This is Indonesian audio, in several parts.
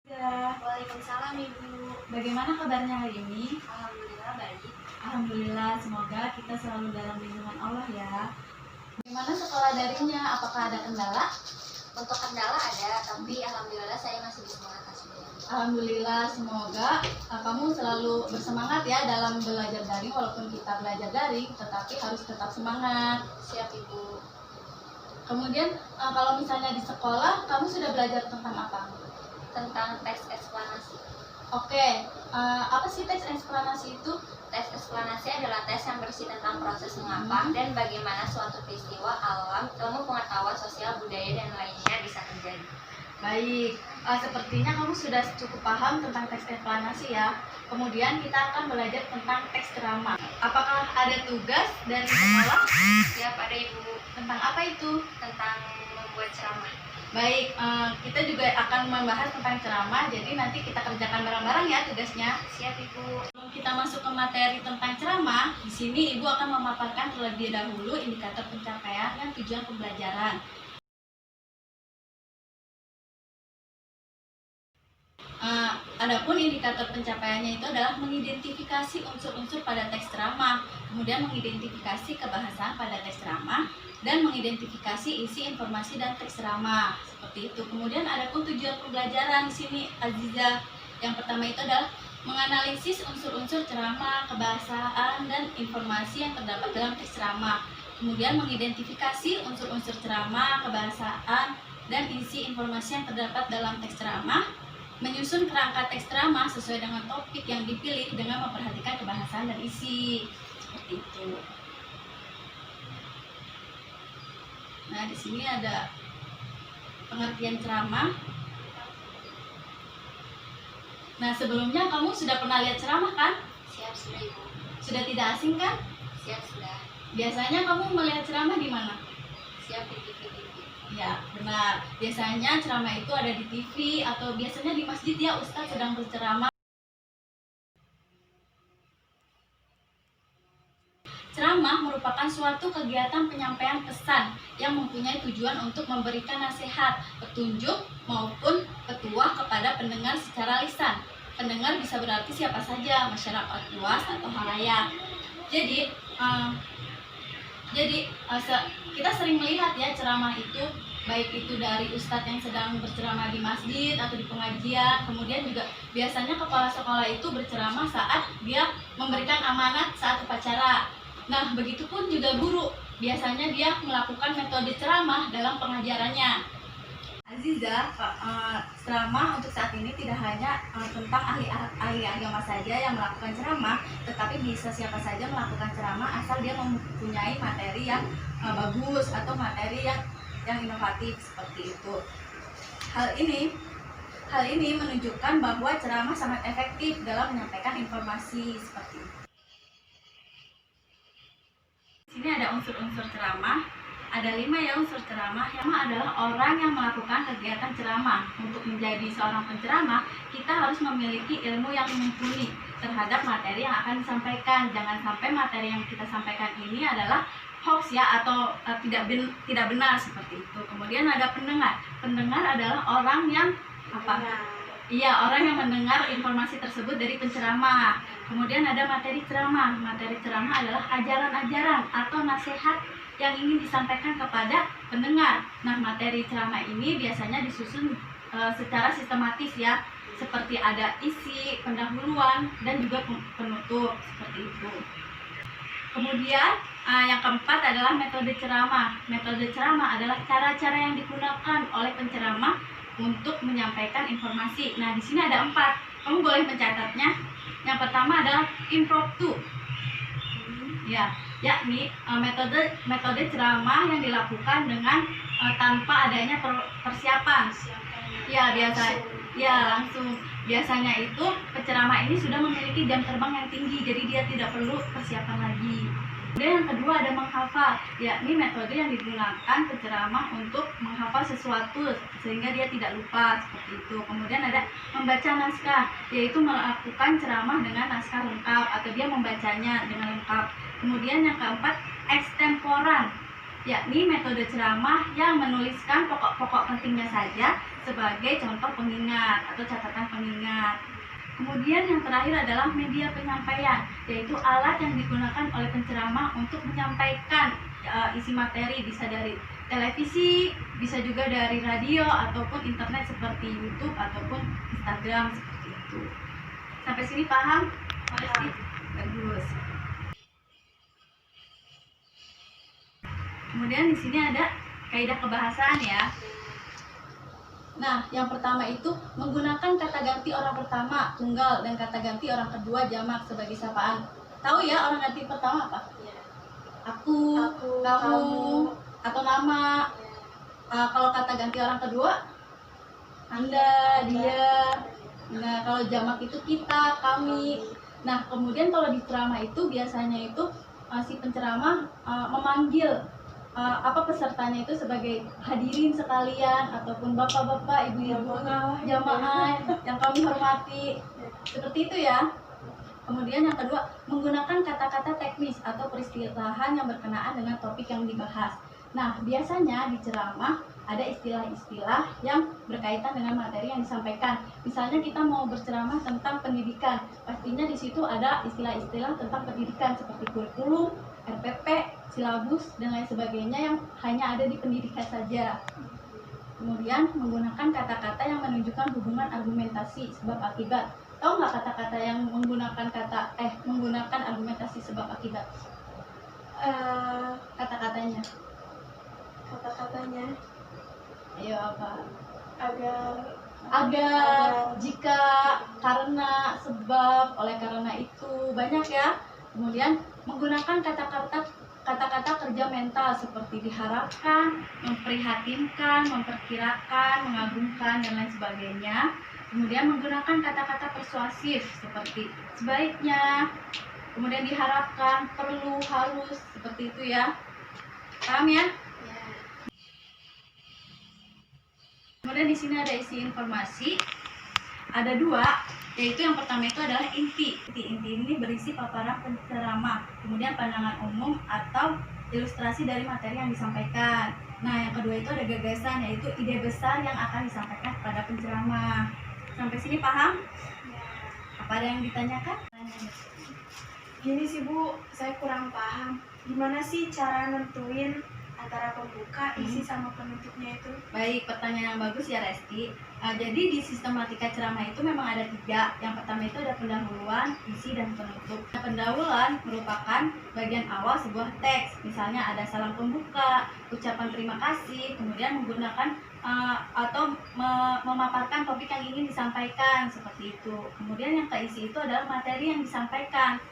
Ya, Waalaikumsalam Ibu. bagaimana kabarnya hari ini? Alhamdulillah baik. Alhamdulillah, semoga kita selalu dalam lindungan Allah ya. Bagaimana sekolah daringnya? Apakah ada kendala? Untuk kendala ada, tapi alhamdulillah saya masih bisa mengatasinya. Alhamdulillah, semoga kamu selalu bersemangat ya dalam belajar daring. Walaupun kita belajar daring, tetapi harus tetap semangat. Siap Ibu. Kemudian kalau misalnya di sekolah, kamu sudah belajar tentang apa? Tentang teks eksplanasi. Oke, apa sih teks eksplanasi itu? Tes eksplanasi adalah tes yang berisi tentang proses mengapa dan bagaimana suatu peristiwa alam, ilmu pengetahuan sosial, budaya, dan lainnya bisa terjadi. Baik, sepertinya kamu sudah cukup paham tentang teks eksplanasi ya. Kemudian kita akan belajar tentang teks ceramah. Apakah ada tugas dari sekolah? Siap ada Ibu. Tentang apa itu? Tentang membuat ceramah. Baik, kita juga akan membahas tentang ceramah. Jadi nanti kita kerjakan bareng-bareng ya tugasnya. Siap Ibu. Sebelum kita masuk ke materi tentang ceramah, di sini Ibu akan memaparkan terlebih dahulu indikator pencapaian dan tujuan pembelajaran. Adapun indikator pencapaiannya itu adalah mengidentifikasi unsur-unsur pada teks ceramah, kemudian mengidentifikasi kebahasaan pada teks ceramah, dan mengidentifikasi isi informasi dan teks ceramah. Seperti itu. Kemudian adapun tujuan pembelajaran di sini, Aziza, yang pertama itu adalah menganalisis unsur-unsur ceramah, kebahasaan, dan informasi yang terdapat dalam teks ceramah. Kemudian mengidentifikasi unsur-unsur ceramah, kebahasaan, dan isi informasi yang terdapat dalam teks ceramah. Menyusun kerangka teks ceramah sesuai dengan topik yang dipilih dengan memperhatikan kebahasaan dan isi. Seperti itu. Nah, di sini ada pengertian ceramah. Nah, sebelumnya kamu sudah pernah lihat ceramah kan? Siap sudah Ibu. Sudah tidak asing kan? Siap sudah. Biasanya kamu melihat ceramah di mana? Siap di TV. Ya, benar. Biasanya ceramah itu ada di TV atau biasanya di masjid ya, Ustadz sedang berceramah. Ceramah merupakan suatu kegiatan penyampaian pesan yang mempunyai tujuan untuk memberikan nasihat, petunjuk, maupun petuah kepada pendengar secara lisan. Pendengar bisa berarti siapa saja, masyarakat luas atau halayak. Jadi kita sering melihat ya ceramah itu, baik itu dari ustadz yang sedang berceramah di masjid atau di pengajian. Kemudian juga biasanya kepala sekolah itu berceramah saat dia memberikan amanat saat upacara. Nah, begitupun juga guru, biasanya dia melakukan metode ceramah dalam pengajarannya. Aziza, ceramah untuk saat ini tidak hanya tentang ahli agama saja yang melakukan ceramah, tetapi bisa siapa saja melakukan ceramah asal dia mempunyai materi yang bagus atau materi yang inovatif seperti itu. Hal ini menunjukkan bahwa ceramah sangat efektif dalam menyampaikan informasi seperti itu. Di sini ada unsur-unsur ceramah. Ada 5 ya unsur ceramah. Yang pertama adalah orang yang melakukan kegiatan ceramah. Untuk menjadi seorang penceramah, kita harus memiliki ilmu yang mumpuni terhadap materi yang akan disampaikan. Jangan sampai materi yang kita sampaikan ini adalah hoax ya, atau tidak benar seperti itu. Kemudian ada pendengar. Pendengar adalah orang yang Iya, orang yang mendengar informasi tersebut dari penceramah. Kemudian ada materi ceramah. Materi ceramah adalah ajaran-ajaran atau nasihat yang ingin disampaikan kepada pendengar. Nah, materi ceramah ini biasanya disusun secara sistematis ya, seperti ada isi, pendahuluan, dan juga penutup seperti itu. Kemudian yang keempat adalah metode ceramah. Metode ceramah adalah cara-cara yang digunakan oleh penceramah untuk menyampaikan informasi. Nah, di sini ada 4. Kamu boleh mencatatnya. Yang pertama adalah impromptu. Ya, yakni metode ceramah yang dilakukan dengan tanpa adanya persiapan. Ya, langsung. Biasanya itu penceramah ini sudah memiliki jam terbang yang tinggi, jadi dia tidak perlu persiapan lagi. Kemudian yang kedua ada menghafal, yakni metode yang digunakan penceramah untuk menghafal sesuatu sehingga dia tidak lupa seperti itu. Kemudian ada membaca naskah, yaitu melakukan ceramah dengan naskah lengkap atau dia membacanya dengan lengkap. Kemudian yang keempat ekstemporan, yakni metode ceramah yang menuliskan pokok-pokok pentingnya saja sebagai contoh pengingat atau catatan pengingat. Kemudian yang terakhir adalah media penyampaian, yaitu alat yang digunakan oleh penceramah untuk menyampaikan isi materi, bisa dari televisi, bisa juga dari radio ataupun internet seperti YouTube ataupun Instagram seperti itu. Sampai sini paham? Bagus. Kemudian di sini ada kaidah kebahasaan ya. Nah, yang pertama itu menggunakan kata ganti orang pertama tunggal dan kata ganti orang kedua jamak sebagai sapaan. Tahu ya orang ganti pertama apa? Aku, kamu, atau nama. Kalau kata ganti orang kedua, Anda, dia. Nah, kalau jamak itu kita, kami. Nah, kemudian kalau di ceramah itu biasanya itu si penceramah memanggil pesertanya itu sebagai hadirin sekalian ataupun bapak-bapak, ibu-ibu, jamaah yang kami hormati. Seperti itu ya. Kemudian yang kedua, menggunakan kata-kata teknis atau peristilahan yang berkenaan dengan topik yang dibahas. Nah, biasanya di ceramah ada istilah-istilah yang berkaitan dengan materi yang disampaikan. Misalnya kita mau berceramah tentang pendidikan, pastinya di situ ada istilah-istilah tentang pendidikan seperti kurikulum, RPP, silabus, dan lain sebagainya yang hanya ada di pendidikan saja. Kemudian menggunakan kata-kata yang menunjukkan hubungan argumentasi sebab akibat. Tahu nggak kata-kata yang menggunakan menggunakan argumentasi sebab akibat? Kata-katanya. Ayo apa? Agar, jika, karena, sebab, oleh karena itu, banyak ya. Kemudian menggunakan kata-kata kerja mental seperti diharapkan, memprihatinkan, memperkirakan, mengagumkan, dan lain sebagainya. Kemudian menggunakan kata-kata persuasif seperti sebaiknya, kemudian diharapkan, perlu, harus, seperti itu ya. Paham ya? Kemudian di sini ada isi informasi. Ada dua, yaitu yang pertama itu adalah inti. Inti ini berisi paparan penceramah, kemudian pandangan umum atau ilustrasi dari materi yang disampaikan. Nah, yang kedua itu ada gagasan, yaitu ide besar yang akan disampaikan kepada penceramah. Sampai sini paham? Apa ada yang ditanyakan? Gini sih Bu, saya kurang paham. Gimana sih cara nentuin antara pembuka, isi, sama penutupnya itu? Baik, pertanyaan yang bagus ya Resti. Jadi di sistematika ceramah itu memang ada 3. Yang pertama itu ada pendahuluan, isi, dan penutup. Nah, pendahuluan merupakan bagian awal sebuah teks. Misalnya ada salam pembuka, ucapan terima kasih, kemudian menggunakan atau memaparkan topik yang ingin disampaikan, seperti itu. Kemudian yang keisi itu adalah materi yang disampaikan.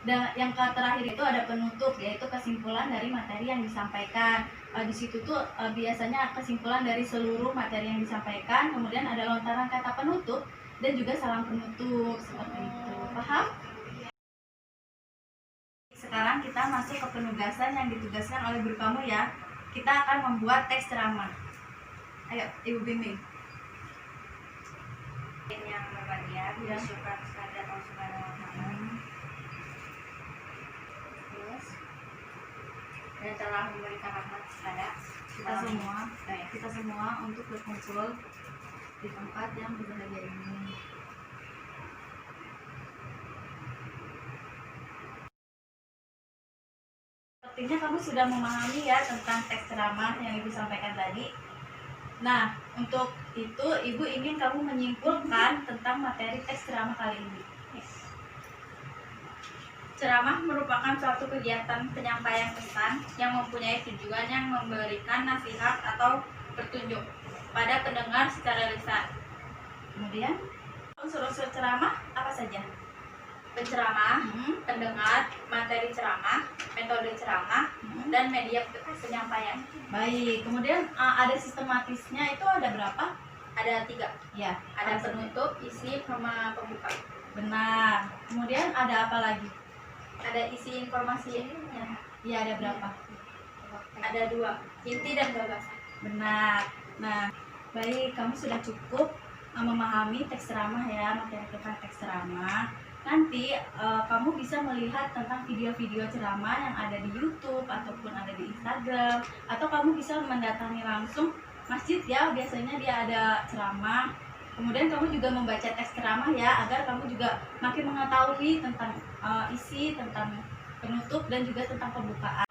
Dan yang terakhir itu ada penutup, yaitu kesimpulan dari materi yang disampaikan. Di situ tuh biasanya kesimpulan dari seluruh materi yang disampaikan, kemudian ada lontaran kata penutup dan juga salam penutup, seperti itu. Paham? Sekarang kita masuk ke penugasan yang ditugaskan oleh guru kamu ya. Kita akan membuat teks ceramah. Ayo, Ibu Bimbing. Yang berbahagia, bersyukur kepada Allah Subhanahu wa Ta'ala. Dan telah memberikan rahmat kepada kita semua untuk berkumpul di tempat yang berbahagia ini. Sepertinya kamu sudah memahami ya tentang teks ceramah yang Ibu sampaikan tadi. Nah, untuk itu Ibu ingin kamu menyimpulkan tentang materi teks ceramah kali ini. Ceramah merupakan suatu kegiatan penyampaian pesan yang mempunyai tujuan yang memberikan nasihat atau petunjuk pada pendengar secara lisan. Kemudian, unsur-unsur ceramah apa saja? Penceramah, pendengar, materi ceramah, metode ceramah, dan media penyampaian. Baik, kemudian ada sistematisnya itu ada berapa? Ada 3. Ya, Ada penutup, isi, sama pembuka. benar. Kemudian ada apa lagi? Ada isi informasinya. Ya, ada berapa? Ada 2, inti dan gagasan. Benar. Nah, baik, kamu sudah cukup memahami teks ceramah ya, materi tentang teks ceramah. nanti kamu bisa melihat tentang video-video ceramah yang ada di YouTube ataupun ada di Instagram, atau kamu bisa mendatangi langsung masjid ya, biasanya dia ada ceramah. Kemudian kamu juga membaca teks ceramah ya, agar kamu juga makin mengetahui tentang isi, tentang penutup dan juga tentang pembukaan.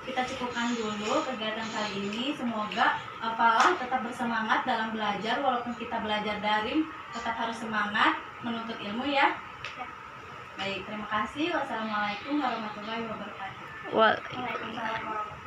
Kita cukupkan dulu kegiatan kali ini. Semoga Falah tetap bersemangat dalam belajar, walaupun kita belajar daring, tetap harus semangat menuntut ilmu ya. Baik, terima kasih. Wassalamualaikum warahmatullahi wabarakatuh. Waalaikumsalam warahmatullahi wabarakatuh.